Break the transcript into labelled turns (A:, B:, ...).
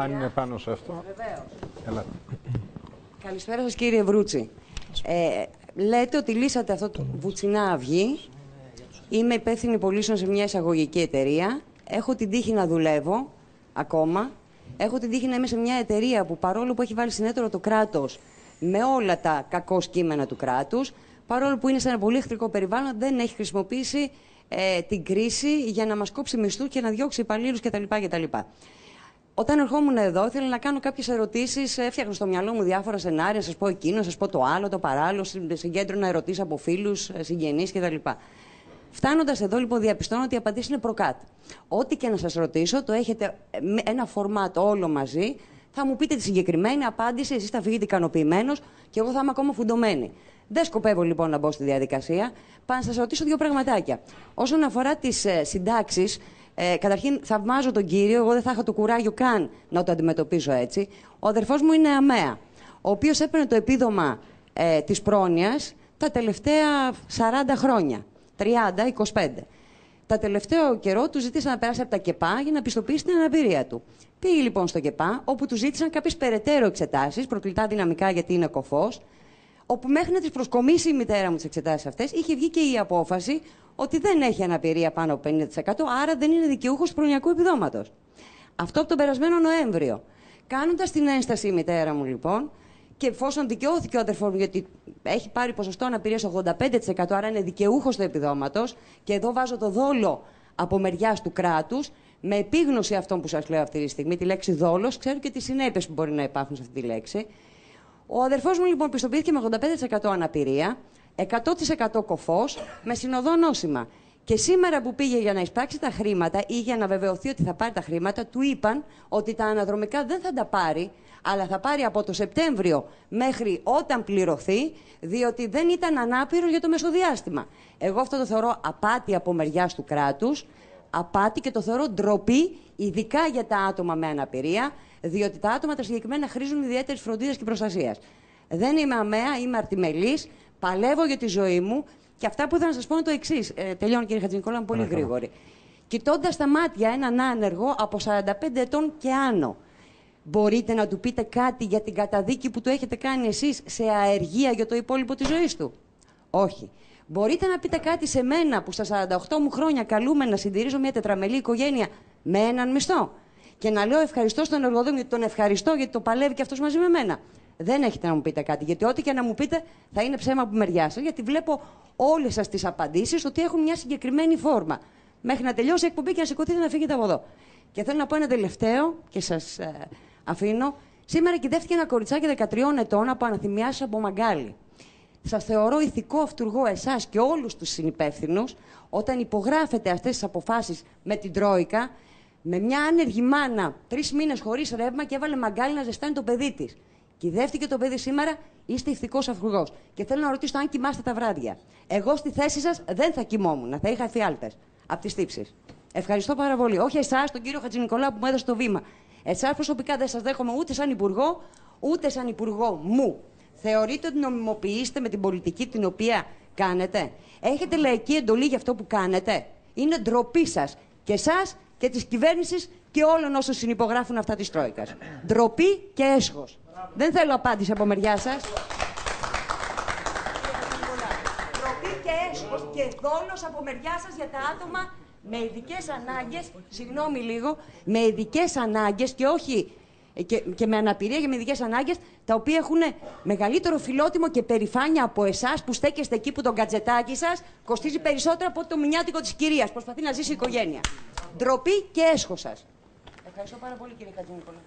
A: Αν είναι πάνω σε αυτό.
B: Βεβαίως.
A: Έλα.
B: Καλησπέρα σας, κύριε Βρούτσι. Λέτε ότι λύσατε αυτό το βουτσινά αυγή. Είμαι υπεύθυνη πωλήσεων σε μια εισαγωγική εταιρεία. Έχω την τύχη να δουλεύω ακόμα. Έχω την τύχη να είμαι σε μια εταιρεία που, παρόλο που έχει βάλει συνέτερο το κράτος με όλα τα κακό κείμενα του κράτους, παρόλο που είναι σε ένα πολύ εχθρικό περιβάλλον, δεν έχει χρησιμοποιήσει την κρίση για να μας κόψει μισθούς και να διώξει υπαλλήλους κτλ. Όταν ερχόμουν εδώ, ήθελα να κάνω κάποιες ερωτήσεις. Έφτιαχνα στο μυαλό μου διάφορα σενάρια, σας πω εκείνο, σας πω το άλλο, το παράλληλο, συγκέντρωνα ερωτήσεις από φίλους, συγγενείς κτλ. Φτάνοντας εδώ, λοιπόν, διαπιστώνω ότι οι απαντήσεις είναι προκάτ. Ό,τι και να σας ρωτήσω, το έχετε ένα φορμάτ όλο μαζί. Θα μου πείτε τη συγκεκριμένη απάντηση, εσείς θα φύγετε ικανοποιημένος και εγώ θα είμαι ακόμα φουντωμένη. Δεν σκοπεύω λοιπόν να μπω στη διαδικασία. Πάω να σας ρωτήσω δύο πραγματάκια. Όσον αφορά τις συντάξεις, καταρχήν θαυμάζω τον κύριο, εγώ δεν θα είχα το κουράγιο καν να το αντιμετωπίσω έτσι. Ο αδερφός μου είναι αμαία, ο οποίος έπαιρνε το επίδομα της πρόνοιας τα τελευταία 40 χρόνια. 30-25. Τα τελευταίο καιρό του ζήτησαν να περάσει από τα ΚΕΠΑ για να πιστοποιήσει την αναπηρία του. Πήγε λοιπόν στο ΚΕΠΑ, όπου του ζήτησαν κάποιες περαιτέρω εξετάσεις, προκλητά δυναμικά γιατί είναι κωφός, όπου μέχρι να τις προσκομίσει η μητέρα μου τις εξετάσεις αυτές, είχε βγει και η απόφαση ότι δεν έχει αναπηρία πάνω από 50%, άρα δεν είναι δικαιούχος προνοιακού επιδόματος. Αυτό από τον περασμένο Νοέμβριο. Κάνοντας την ένσταση η μητέρα μου λοιπόν, και εφόσον δικαιώθηκε ο αδερφός μου, γιατί έχει πάρει ποσοστό αναπηρίας 85%, άρα είναι δικαιούχος του επιδόματος, και εδώ βάζω το δόλο από μεριάς του κράτους, με επίγνωση αυτών που σας λέω αυτή τη στιγμή, τη λέξη δόλος, ξέρω και τις συνέπειες που μπορεί να υπάρχουν σε αυτή τη λέξη. Ο αδερφός μου λοιπόν πιστοποιήθηκε με 85% αναπηρία, 100% κωφός, με συνοδό νόσημα. Και σήμερα που πήγε για να εισπράξει τα χρήματα ή για να βεβαιωθεί ότι θα πάρει τα χρήματα, του είπαν ότι τα αναδρομικά δεν θα τα πάρει, αλλά θα πάρει από το Σεπτέμβριο μέχρι όταν πληρωθεί, διότι δεν ήταν ανάπηρος για το μεσοδιάστημα. Εγώ αυτό το θεωρώ απάτη από μεριάς του κράτους, απάτη, και το θεωρώ ντροπή, ειδικά για τα άτομα με αναπηρία, διότι τα άτομα τα συγκεκριμένα χρήζουν ιδιαίτερης φροντίδας και προστασίας. Δεν είμαι αμαία, είμαι αρτιμελής, παλεύω για τη ζωή μου, και αυτά που ήθελα να σας πω είναι το εξής. Τελειώνω, κύριε Χατζηνικόλα, είμαι πολύ γρήγορη. Κοιτώντας τα μάτια έναν άνεργο από 45 ετών και άνω, μπορείτε να του πείτε κάτι για την καταδίκη που του έχετε κάνει εσείς σε αεργία για το υπόλοιπο της ζωής του? Όχι. Μπορείτε να πείτε κάτι σε μένα που στα 48 μου χρόνια καλούμε να συντηρήσω μια τετραμελή οικογένεια με έναν μισθό και να λέω ευχαριστώ στον εργοδότη, γιατί τον ευχαριστώ γιατί το παλεύει και αυτός μαζί με μένα? Δεν έχετε να μου πείτε κάτι, γιατί ό,τι και να μου πείτε θα είναι ψέμα από μεριά σας, γιατί βλέπω όλες σας τις απαντήσεις ότι έχουν μια συγκεκριμένη φόρμα. Μέχρι να τελειώσει η εκπομπή και να σηκωθείτε να φύγετε από εδώ. Και θέλω να πω ένα τελευταίο και σας αφήνω. Σήμερα κυδεύτηκε ένα κοριτσάκι 13 ετών από αναθυμιάσεις από Μαγκάλι. Σας θεωρώ ηθικό αυτούργο εσάς και όλους τους συνυπεύθυνους όταν υπογράφετε αυτές τις αποφάσεις με την Τρόικα, με μια άνεργη μάνα 3 μήνες χωρίς ρεύμα και έβαλε Μαγκάλι να ζεστάνει το παιδί της. Κυδεύτηκε το παιδί σήμερα, είστε ηθικός αυτούργος. Και θέλω να ρωτήσω αν κοιμάστε τα βράδια. Εγώ στη θέση σας δεν θα κοιμόμουν, θα είχα εφιάλτες από τις τύψεις. Ευχαριστώ πάρα πολύ. Όχι εσάς, τον κύριο Χατζηνικολάου που μου έδωσε το βήμα. Εσάς προσωπικά δεν σας δέχομαι ούτε σαν υπουργό, ούτε σαν υπουργό μου. Θεωρείτε ότι νομιμοποιήσετε με την πολιτική την οποία κάνετε? Έχετε λαϊκή εντολή για αυτό που κάνετε? Είναι ντροπή σας. Και εσάς και της κυβέρνησης και όλων όσων συνυπογράφουν αυτά της Τρόικας. Ντροπή και έσχος. Δεν θέλω απάντηση από μεριά σας. Ντροπή και έσχος και δόλος από μεριά σας για τα άτομα με ειδικές ανάγκες, συγγνώμη λίγο, με ειδικές ανάγκες και όχι και με αναπηρία και με ειδικές ανάγκες, τα οποία έχουν μεγαλύτερο φιλότιμο και περηφάνεια από εσάς που στέκεστε εκεί που το γκατζετάκι σας κοστίζει περισσότερο από το μηνιάτικο της κυρίας. Προσπαθεί να ζήσει η οικογένεια. Ντροπή και έσχος σας. Ευχαριστώ πάρα πολύ, κύριε Χατζηνικολάου.